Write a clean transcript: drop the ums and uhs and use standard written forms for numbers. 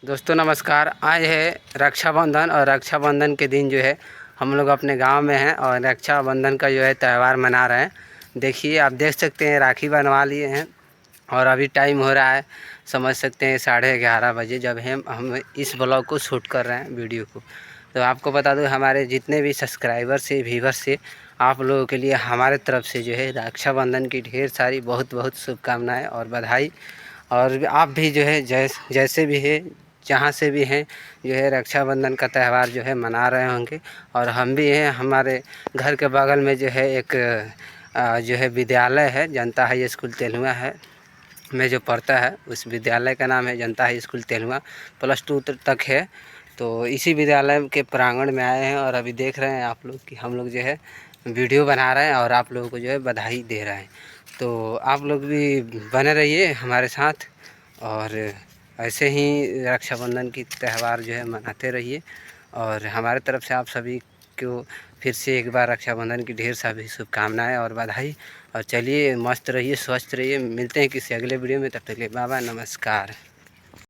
दोस्तों नमस्कार। आज है रक्षाबंधन और रक्षाबंधन के दिन जो है हम लोग अपने गांव में हैं और रक्षाबंधन का जो है त्यौहार मना रहे हैं। देखिए, आप देख सकते हैं राखी बनवा लिए हैं और अभी टाइम हो रहा है, समझ सकते हैं 11:30 बजे, जब हम इस ब्लॉग को शूट कर रहे हैं वीडियो को। तो आपको बता दूं, हमारे जितने भी सब्सक्राइबर से व्यूवर्स से आप लोगों के लिए हमारे तरफ से जो है रक्षाबंधन की ढेर सारी बहुत बहुत शुभकामनाएँ और बधाई। और आप भी जो है जैसे भी है, जहाँ से भी हैं, जो है रक्षाबंधन का त्यौहार जो है मना रहे होंगे। और हम भी हैं, हमारे घर के बगल में जो है एक जो है विद्यालय है, जनता हाई स्कूल तेलुआ है में जो पढ़ता है, उस विद्यालय का नाम है जनता हाई स्कूल तेलुआ, +2 तक है। तो इसी विद्यालय के प्रांगण में आए हैं और अभी देख रहे हैं आप लोग कि हम लोग जो है वीडियो बना रहे हैं और आप लोगों को जो है बधाई दे रहे हैं। तो आप लोग भी बने रहिए हमारे साथ और ऐसे ही रक्षाबंधन की त्यौहार जो है मनाते रहिए। और हमारे तरफ से आप सभी को फिर से एक बार रक्षाबंधन की ढेर सारी शुभकामनाएँ और बधाई। और चलिए, मस्त रहिए, स्वस्थ रहिए। मिलते हैं किसी अगले वीडियो में, तब तक के लिए बाय बाय, नमस्कार।